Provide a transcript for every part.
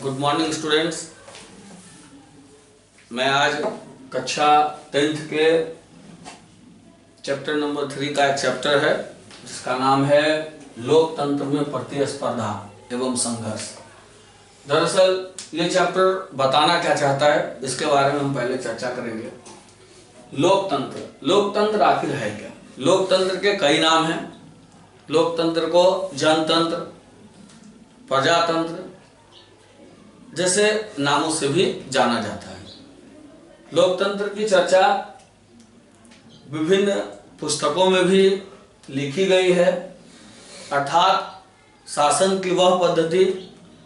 Good morning students. मैं आज कक्षा 10th के चैप्टर नंबर 3 का एक चैप्टर है जिसका नाम है लोकतंत्र में प्रतिस्पर्धा एवं संघर्ष। दरअसल ये चैप्टर बताना क्या चाहता है इसके बारे में हम पहले चर्चा करेंगे। लोकतंत्र आखिर है क्या? लोकतंत्र के कई नाम हैं। लोकतंत्र को जनतंत्र, प्रजातंत्र जैसे नामों से भी जाना जाता है। लोकतंत्र की चर्चा विभिन्न पुस्तकों में भी लिखी गई है, अर्थात शासन की वह पद्धति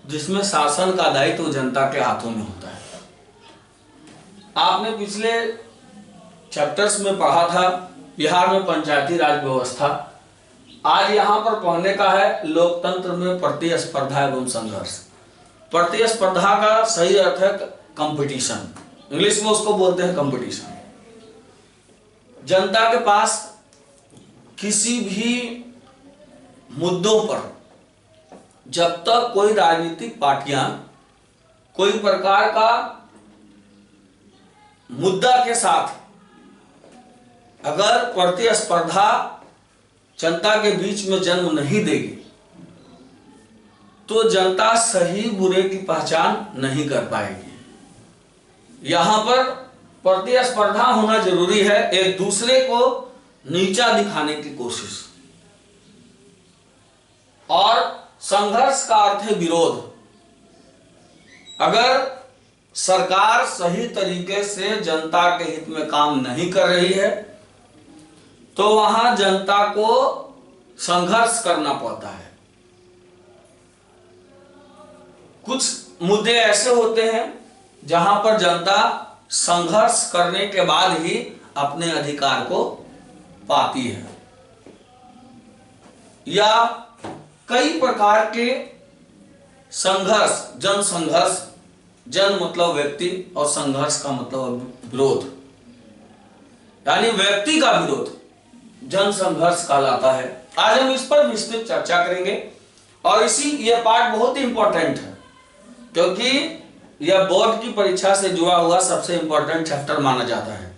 जिसमें शासन का दायित्व जनता के हाथों में होता है। आपने पिछले चैप्टर्स में पढ़ा था बिहार में पंचायती राज व्यवस्था। आज यहाँ पर पढ़ने का है लोकतंत्र में प्रतिस्पर्धा एवं संघर्ष। प्रतिस्पर्धा का सही अर्थ है कंपटीशन, इंग्लिश में उसको बोलते हैं कंपटीशन। जनता के पास किसी भी मुद्दों पर जब तक कोई राजनीतिक पार्टियां कोई प्रकार का मुद्दा के साथ अगर प्रतिस्पर्धा जनता के बीच में जन्म नहीं देगी तो जनता सही बुरे की पहचान नहीं कर पाएगी। यहां पर प्रतिस्पर्धा होना जरूरी है, एक दूसरे को नीचा दिखाने की कोशिश। और संघर्ष का अर्थ है विरोध। अगर सरकार सही तरीके से जनता के हित में काम नहीं कर रही है तो वहां जनता को संघर्ष करना पड़ता है। कुछ मुद्दे ऐसे होते हैं जहां पर जनता संघर्ष करने के बाद ही अपने अधिकार को पाती है, या कई प्रकार के संघर्ष, जन संघर्ष, जन मतलब व्यक्ति और संघर्ष का मतलब विरोध, यानी व्यक्ति का विरोध जन संघर्ष कहलाता है। आज हम इस पर विस्तृत चर्चा करेंगे और यह पार्ट बहुत ही इंपॉर्टेंट है क्योंकि यह बोर्ड की परीक्षा से जुड़ा हुआ सबसे इंपॉर्टेंट चैप्टर माना जाता है।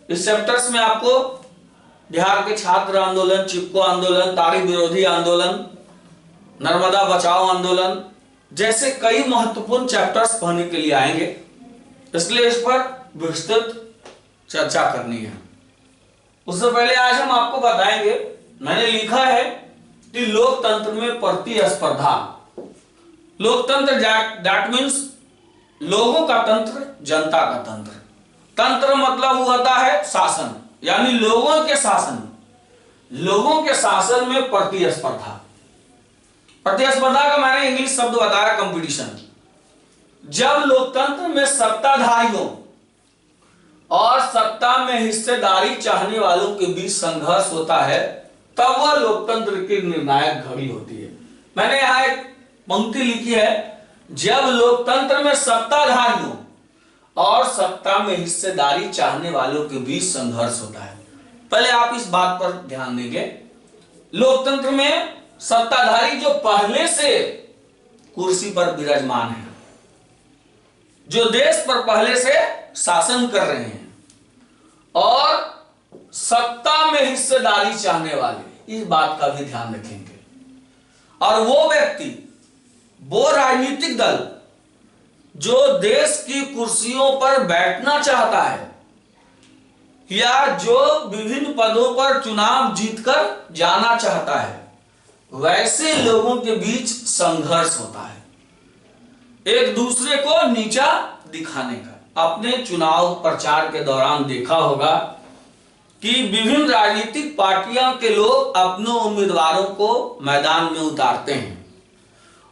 इस चैप्टर्स में आपको बिहार के छात्र आंदोलन, चिपको आंदोलन, तारीख विरोधी आंदोलन, नर्मदा बचाओ आंदोलन जैसे कई महत्वपूर्ण चैप्टर्स पढ़ने के लिए आएंगे, इसलिए इस पर विस्तृत चर्चा करनी है। उससे पहले आज हम आपको बताएंगे, मैंने लिखा है कि लोकतंत्र में प्रतिस्पर्धा। लोकतंत्र दैट मीन्स लोगों का तंत्र, जनता का तंत्र। तंत्र मतलब होता है शासन, यानी लोगों के शासन। लोगों के शासन में प्रतिस्पर्धा। प्रतिस्पर्धा का मैंने इंग्लिश शब्द बताया कंपटीशन। जब लोकतंत्र में सत्ताधारियों और सत्ता में हिस्सेदारी चाहने वालों के बीच संघर्ष होता है तब वह लोकतंत्र की निर्णायक घड़ी होती है। मैंने यहां एक पंक्ति लिखी है, जब लोकतंत्र में सत्ताधारियों और सत्ता में हिस्सेदारी चाहने वालों के बीच संघर्ष होता है। पहले आप इस बात पर ध्यान देंगे, लोकतंत्र में सत्ताधारी जो पहले से कुर्सी पर विराजमान है, जो देश पर पहले से शासन कर रहे हैं, और सत्ता में हिस्सेदारी चाहने वाले, इस बात का भी ध्यान रखेंगे। और वो व्यक्ति, वो राजनीतिक दल जो देश की कुर्सियों पर बैठना चाहता है या जो विभिन्न पदों पर चुनाव जीतकर जाना चाहता है, वैसे लोगों के बीच संघर्ष होता है एक दूसरे को नीचा दिखाने का। अपने चुनाव प्रचार के दौरान देखा होगा कि विभिन्न राजनीतिक पार्टियों के लोग अपने उम्मीदवारों को मैदान में उतारते हैं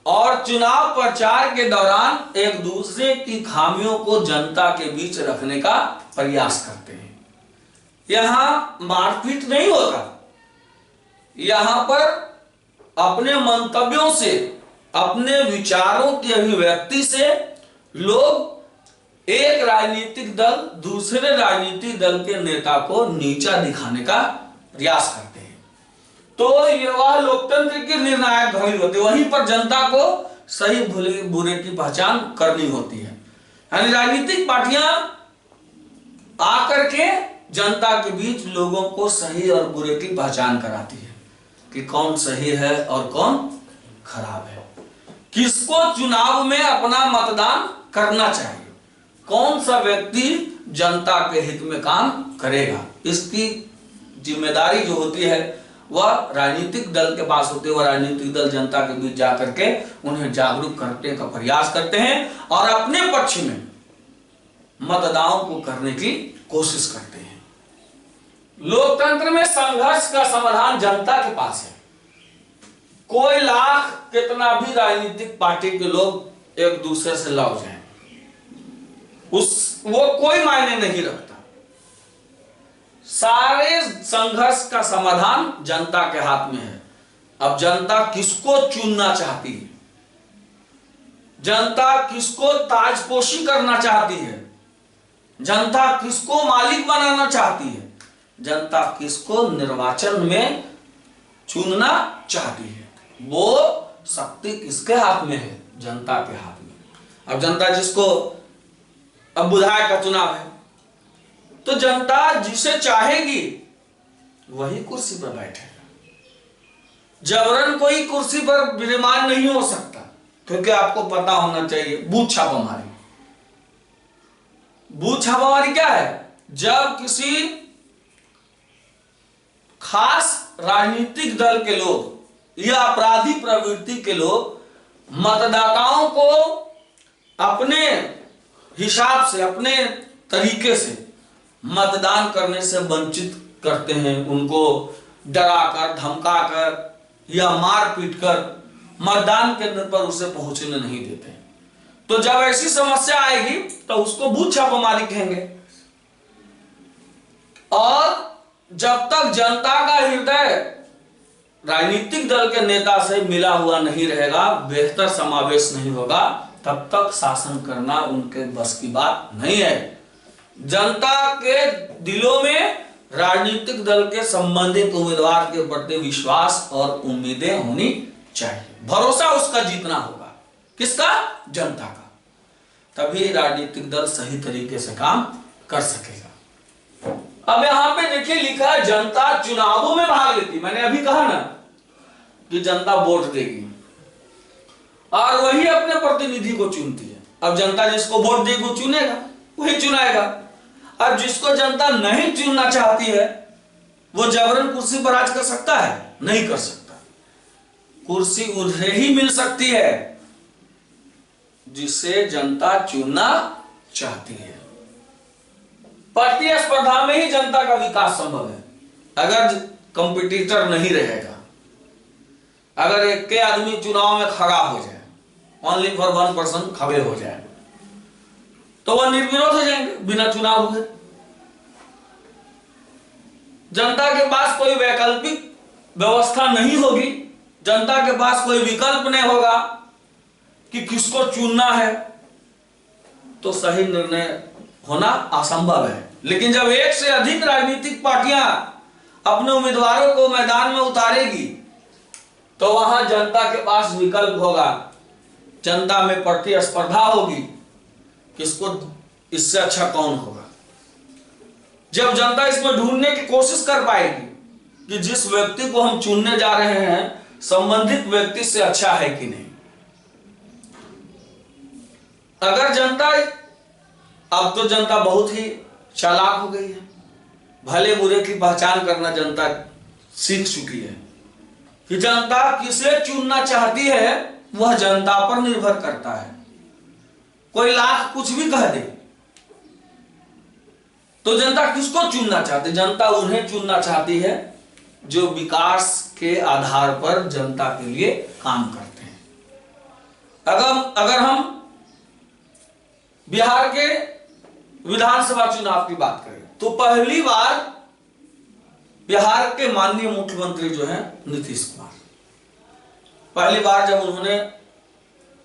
और चुनाव प्रचार के दौरान एक दूसरे की खामियों को जनता के बीच रखने का प्रयास करते हैं। यहां मारपीट नहीं होता, यहां पर अपने मंतव्यों से, अपने विचारों की अभिव्यक्ति से लोग एक राजनीतिक दल दूसरे राजनीतिक दल के नेता को नीचा दिखाने का प्रयास करते हैं। तो ये वह लोकतंत्र की निर्णायक घड़ी होती है। वहीं पर जनता को सही भले बुरे की पहचान करनी होती है। यानी राजनीतिक पार्टियां आकर के जनता के बीच लोगों को सही और बुरे की पहचान कराती है कि कौन सही है और कौन खराब है, किसको चुनाव में अपना मतदान करना चाहिए, कौन सा व्यक्ति जनता के हित में काम करेगा। इसकी जिम्मेदारी जो होती है वह राजनीतिक दल के पास होती है। वह राजनीतिक दल जनता के बीच जाकर के उन्हें जागरूक करने का प्रयास करते हैं और अपने पक्ष में मतदाताओं को करने की कोशिश करते हैं। लोकतंत्र में संघर्ष का समाधान जनता के पास है। कोई लाख कितना भी राजनीतिक पार्टी के लोग एक दूसरे से लड़ जाएं, वो कोई मायने नहीं रखता। सारे संघर्ष का समाधान जनता के हाथ में है। अब जनता किसको चुनना चाहती है, जनता किसको ताजपोशी करना चाहती है, जनता किसको मालिक बनाना चाहती है, जनता किसको निर्वाचन में चुनना चाहती है, वो शक्ति किसके हाथ में है, जनता के हाथ में। अब जनता जिसको, अब विधायक का चुनाव है तो जनता जिसे चाहेगी वही कुर्सी पर बैठेगा। जबरन कोई कुर्सी पर विराजमान नहीं हो सकता, क्योंकि आपको पता होना चाहिए बूथ छापामारी। बूथ छापामारी क्या है? जब किसी खास राजनीतिक दल के लोग या अपराधी प्रवृत्ति के लोग मतदाताओं को अपने हिसाब से, अपने तरीके से मतदान करने से वंचित करते हैं, उनको डराकर, धमकाकर या मार पीट कर मतदान केंद्र पर उसे पहुंचने नहीं देते। तो जब ऐसी समस्या आएगी तो उसको बूथ छापामारी कहेंगे। और जब तक जनता का हृदय राजनीतिक दल के नेता से मिला हुआ नहीं रहेगा, बेहतर समावेश नहीं होगा, तब तक शासन करना उनके बस की बात नहीं है। जनता के दिलों में राजनीतिक दल के संबंधित उम्मीदवार के प्रति विश्वास और उम्मीदें होनी चाहिए। भरोसा उसका जीतना होगा। किसका? जनता का। तभी राजनीतिक दल सही तरीके से काम कर सकेगा। अब यहां पे देखिए लिखा है जनता चुनावों में भाग लेती। मैंने अभी कहा ना कि जनता वोट देगी और वही अपने प्रतिनिधि को चुनती है। अब जनता जिसको वोट देगी वो चुनेगा, वही चुनाएगा। अब जिसको जनता नहीं चुनना चाहती है वो जबरन कुर्सी पर राज कर सकता है? नहीं कर सकता। कुर्सी उन्हें ही मिल सकती है जिसे जनता चुनना चाहती है। प्रतिस्पर्धा में ही जनता का विकास संभव है। अगर कंपटीटर नहीं रहेगा, अगर एक के आदमी चुनाव में खड़ा हो जाए, ओनली फॉर 1% खड़े हो जाए, तो वह निर्विरोध हो जाएंगे बिना चुनाव हुए। जनता के पास कोई वैकल्पिक व्यवस्था नहीं होगी, जनता के पास कोई विकल्प नहीं होगा कि किसको चुनना है, तो सही निर्णय होना असंभव है। लेकिन जब एक से अधिक राजनीतिक पार्टियां अपने उम्मीदवारों को मैदान में उतारेगी तो वहां जनता के पास विकल्प होगा, जनता में प्रतिस्पर्धा होगी, किसको इससे अच्छा कौन होगा। जब जनता इसमें ढूंढने की कोशिश कर पाएगी कि जिस व्यक्ति को हम चुनने जा रहे हैं संबंधित व्यक्ति से अच्छा है कि नहीं। अगर जनता, अब तो जनता बहुत ही चालाक हो गई है, भले बुरे की पहचान करना जनता सीख चुकी है कि जनता किसे चुनना चाहती है वह जनता पर निर्भर करता है। कोई लाख कुछ भी कह दे तो जनता किसको चुनना चाहती है? जनता उन्हें चुनना चाहती है जो विकास के आधार पर जनता के लिए काम करते हैं। अगर हम बिहार के विधानसभा चुनाव की बात करें तो पहली बार बिहार के माननीय मुख्यमंत्री जो हैं नीतीश कुमार, पहली बार जब उन्होंने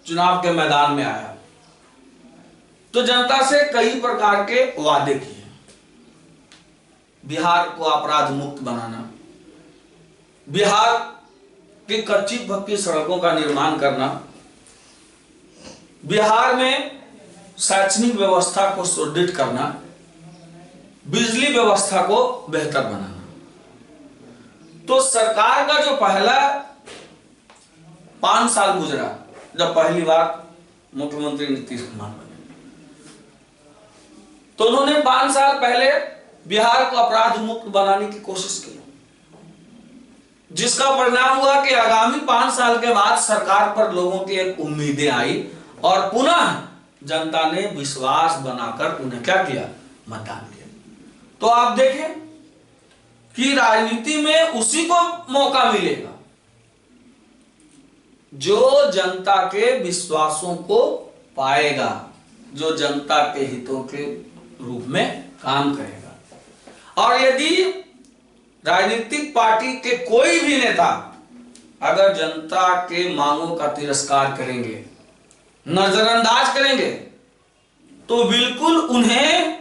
चुनाव के मैदान में आया तो जनता से कई प्रकार के वादे किए। बिहार को अपराध मुक्त बनाना, बिहार की कच्ची पक्की सड़कों का निर्माण करना, बिहार में शैक्षणिक व्यवस्था को सुदृढ़ करना, बिजली व्यवस्था को बेहतर बनाना। तो सरकार का जो पहला 5 साल गुजरा, जब पहली बार मुख्यमंत्री नीतीश कुमार बने, तो उन्होंने 5 साल पहले बिहार को अपराध मुक्त बनाने की कोशिश की, जिसका परिणाम हुआ कि आगामी 5 साल के बाद सरकार पर लोगों की एक उम्मीदें आई और पुनः जनता ने विश्वास बनाकर उन्हें क्या किया, मतदान किया। तो आप देखें कि राजनीति में उसी को मौका मिलेगा जो जनता के विश्वासों को पाएगा, जो जनता के हितों के रूप में काम करेगा। और यदि राजनीतिक पार्टी के कोई भी नेता अगर जनता के मांगों का तिरस्कार करेंगे, नजरअंदाज करेंगे, तो बिल्कुल उन्हें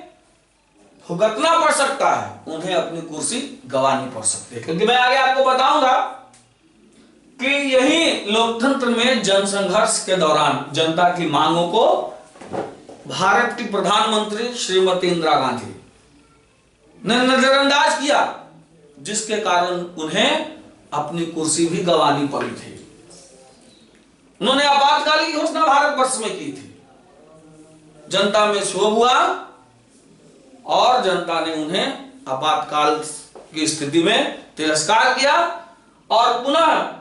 भुगतना पड़ सकता है, उन्हें अपनी कुर्सी गंवानी पड़ सकती है। क्योंकि मैं आगे आपको बताऊंगा कि यही लोकतंत्र में जनसंघर्ष के दौरान जनता की मांगों को भारत की प्रधानमंत्री श्रीमती इंदिरा गांधी ने नजरअंदाज किया, जिसके कारण उन्हें अपनी कुर्सी भी गंवानी पड़ी थी। उन्होंने आपातकालीन घोषणा भारतवर्ष में की थी, जनता में क्षोभ हुआ और जनता ने उन्हें आपातकाल की स्थिति में तिरस्कार किया। और पुनः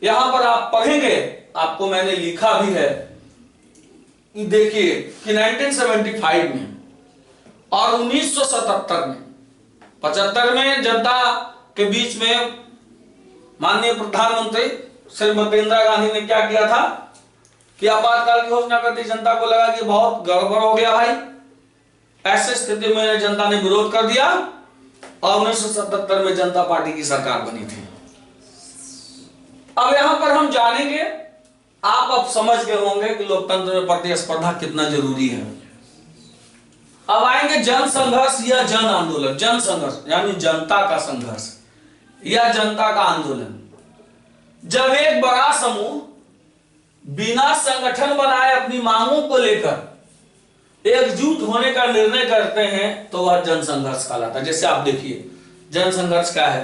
यहां पर आप पढ़ेंगे, आपको मैंने लिखा भी है, देखिए कि 1975 में और 1977 में, 75 में जनता के बीच में माननीय प्रधानमंत्री श्रीमती इंदिरा गांधी ने क्या किया था कि आपातकाल की घोषणा कर दी। जनता को लगा कि बहुत गड़बड़ हो गया भाई, ऐसे स्थिति में जनता ने विरोध कर दिया और 1977 में जनता पार्टी की सरकार बनी थी। अब यहां पर हम जानेंगे, आप अब समझ गए होंगे कि लोकतंत्र में प्रतिस्पर्धा कितना जरूरी है। अब आएंगे जन संघर्ष या जन आंदोलन। जन संघर्ष यानी जनता का संघर्ष या जनता का आंदोलन। जब एक बड़ा समूह बिना संगठन बनाए अपनी मांगों को लेकर एकजुट होने का निर्णय करते हैं तो वह जनसंघर्ष कहलाता है। जैसे आप देखिए जनसंघर्ष क्या है,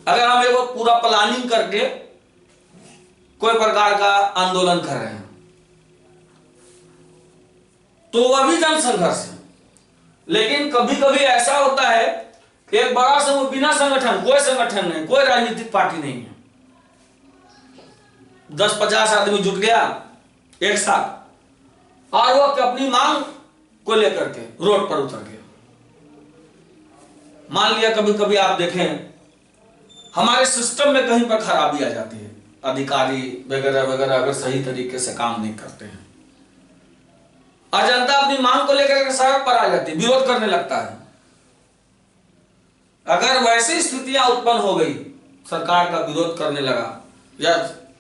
अगर हम एक पूरा प्लानिंग करके कोई प्रकार का आंदोलन कर रहे हैं तो वह भी जनसंघर्ष है। लेकिन कभी कभी ऐसा होता है एक बड़ा समूह बिना संगठन, कोई संगठन नहीं, कोई राजनीतिक पार्टी नहीं है, 10-50 आदमी जुट गया एक साथ और वह अपनी मांग को लेकर के रोड पर उतर गया। मान लिया कभी कभी आप देखें हमारे सिस्टम में कहीं पर खराबी आ जाती है, अधिकारी वगैरह वगैरह अगर सही तरीके से काम नहीं करते हैं और जनता अपनी मांग को लेकर के सड़क पर आ जाती है, विरोध करने लगता है। अगर वैसी स्थितियां उत्पन्न हो गई, सरकार का विरोध करने लगा या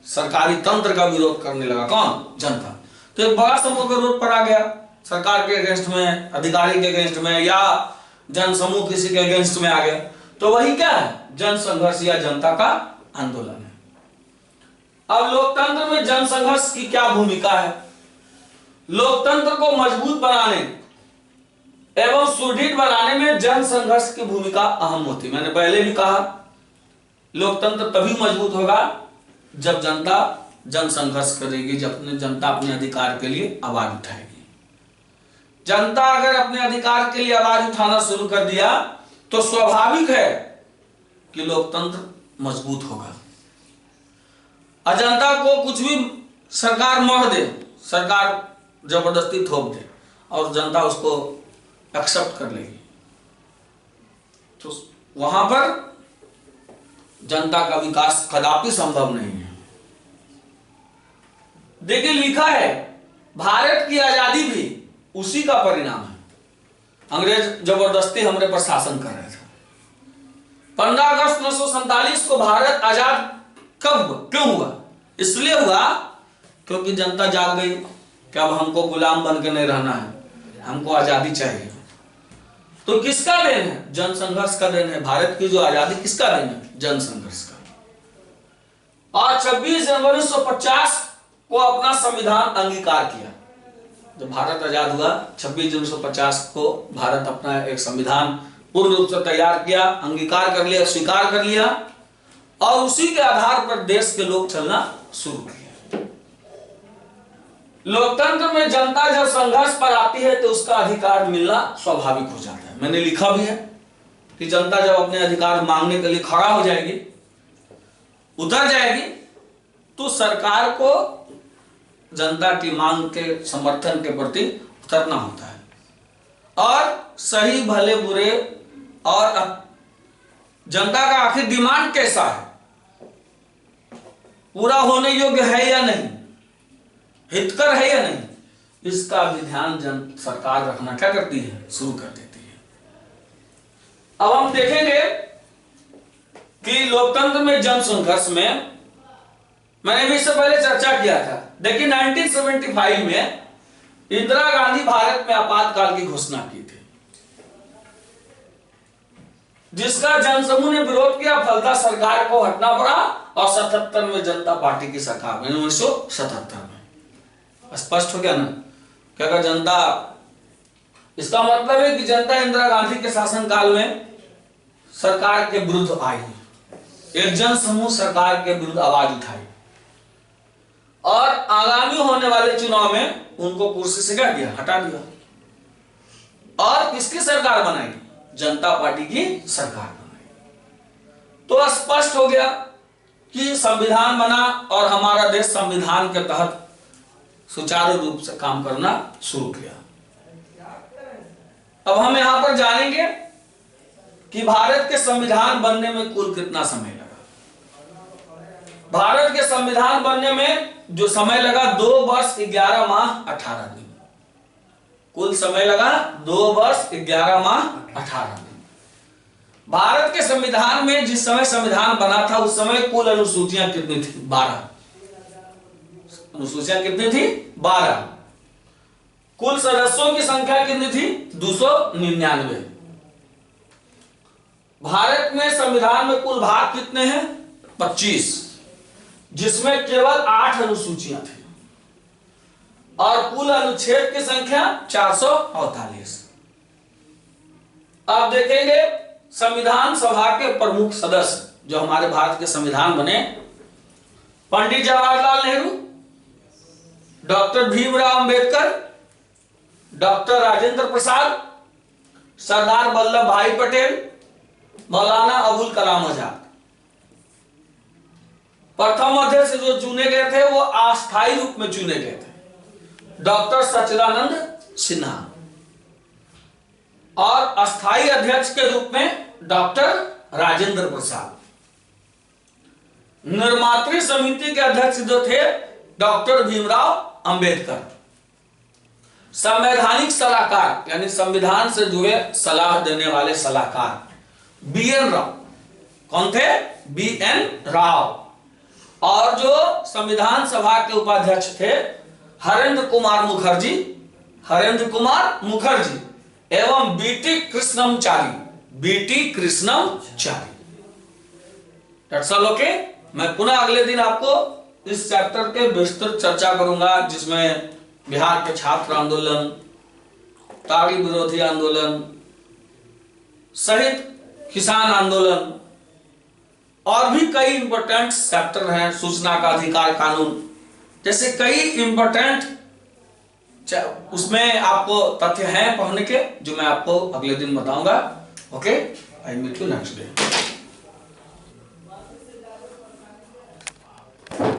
सरकारी तंत्र का विरोध करने लगा कौन, जनता, तो एक बड़ा समूह विरोध पर आ गया सरकार के अगेंस्ट में, अधिकारी के अगेंस्ट में या जन समूह किसी के अगेंस्ट में आ गया, तो वही क्या है, जन संघर्ष या जनता का आंदोलन है। अब लोकतंत्र में जन संघर्ष की क्या भूमिका है? लोकतंत्र को मजबूत बनाने एवं सुदृढ़ बनाने में जन संघर्ष की भूमिका अहम होती है। मैंने पहले भी कहा लोकतंत्र तभी मजबूत होगा जब जनता जन संघर्ष करेगी, जब जनता अपने अधिकार के लिए आवाज उठाएगी। जनता अगर अपने अधिकार के लिए आवाज उठाना शुरू कर दिया तो स्वाभाविक है कि लोकतंत्र मजबूत होगा। और जनता को कुछ भी सरकार मोह दे, सरकार जबरदस्ती थोप दे और जनता उसको एक्सेप्ट कर लेगी, तो वहां पर जनता का विकास कदापि संभव नहीं है। देखिए लिखा है भारत की आजादी भी उसी का परिणाम है। अंग्रेज जबरदस्ती हमारे पर शासन कर रहे थे। 15 अगस्त 1947 को भारत आजाद कब क्यों हुआ? इसलिए हुआ क्योंकि जनता जाग गई कि अब हमको गुलाम बन के नहीं रहना है, हमको आजादी चाहिए। तो किसका देन है? जनसंघर्ष का देन है। भारत की जो आजादी किसका देन है? जनसंघर्ष का। और 26 जनवरी 1950 को अपना संविधान अंगीकार किया। जब भारत आजाद हुआ 26 जून 1950 को भारत अपना एक संविधान पूर्ण रूप से तैयार किया, अंगीकार कर लिया, स्वीकार कर लिया और उसी के आधार पर देश के लोग चलना शुरू किए। लोकतंत्र में जनता जब संघर्ष पर आती है तो उसका अधिकार मिलना स्वाभाविक हो जाता है। मैंने लिखा भी है कि जनता जब अपने अधिकार मांगने के लिए खड़ा हो जाएगी, उतर जाएगी, तो सरकार को जनता की मांग के समर्थन के प्रति उतरना होता है और सही भले बुरे और जनता का आखिर डिमांड कैसा है, पूरा होने योग्य है या नहीं, हितकर है या नहीं, इसका भी ध्यान सरकार रखना क्या करती है, शुरू कर देती है। अब हम देखेंगे कि लोकतंत्र में जन संघर्ष में मैंने भी इससे पहले चर्चा किया था। देखिए 1975 में इंदिरा गांधी भारत में आपातकाल की घोषणा की थी, जिसका जनसमूह ने विरोध किया, फलतः सरकार को हटना पड़ा और 77 में जनता पार्टी की सरकार बनी, 1977 में। स्पष्ट हो गया ना कि अगर जनता, इसका मतलब है कि जनता इंदिरा गांधी के शासनकाल में सरकार के विरुद्ध आई, एक जन समूह सरकार के विरुद्ध आवाज उठाई और आगामी होने वाले चुनाव में उनको कुर्सी से क्या किया, हटा दिया और किसकी सरकार बनाई, जनता पार्टी की सरकार बनाई। तो स्पष्ट हो गया कि संविधान बना और हमारा देश संविधान के तहत सुचारू रूप से काम करना शुरू किया। अब हम यहां पर जानेंगे कि भारत के संविधान बनने में कुल कितना समय लगा। भारत के संविधान बनने में जो समय लगा 2 वर्ष 11 माह 18 दिन, कुल समय लगा 2 वर्ष 11 माह 18 दिन। भारत के संविधान में जिस समय संविधान बना था उस समय कुल अनुसूचियां कितनी थी, 12 अनुसूचियां कितनी थी, 12। कुल सदस्यों की संख्या कितनी थी, 299। भारत में संविधान में कुल भाग कितने हैं, 25, जिसमें केवल 8 अनुसूचियां थी और कुल अनुच्छेद की संख्या 448। अब देखेंगे संविधान सभा के प्रमुख सदस्य जो हमारे भारत के संविधान बने, पंडित जवाहरलाल नेहरू, डॉक्टर भीमराव अंबेडकर, डॉक्टर राजेंद्र प्रसाद, सरदार वल्लभ भाई पटेल, मौलाना अबुल कलाम आजाद। प्रथम अध्यक्ष जो चुने गए थे वो अस्थायी रूप में चुने गए थे, डॉक्टर सच्चिदानंद सिन्हा, और अस्थायी अध्यक्ष के रूप में डॉक्टर राजेंद्र प्रसाद। निर्मात्री समिति के अध्यक्ष जो थे डॉक्टर भीमराव अंबेडकर। संवैधानिक सलाहकार यानी संविधान से जुड़े सलाह देने वाले सलाहकार BN राव। कौन थे, BN राव। और जो संविधान सभा के उपाध्यक्ष थे हरेंद्र कुमार मुखर्जी, हरेंद्र कुमार मुखर्जी एवं BT Krishnamachari, BT Krishnamachari. Okay, मैं पुनः अगले दिन आपको इस चैप्टर के विस्तृत चर्चा करूंगा, जिसमें बिहार के छात्र आंदोलन, ताड़ी विरोधी आंदोलन सहित किसान आंदोलन और भी कई इंपॉर्टेंट चैप्टर हैं, सूचना का अधिकार कानून जैसे कई इंपॉर्टेंट उसमें आपको तथ्य हैं पढ़ने के, जो मैं आपको अगले दिन बताऊंगा। Okay, I meet you next day.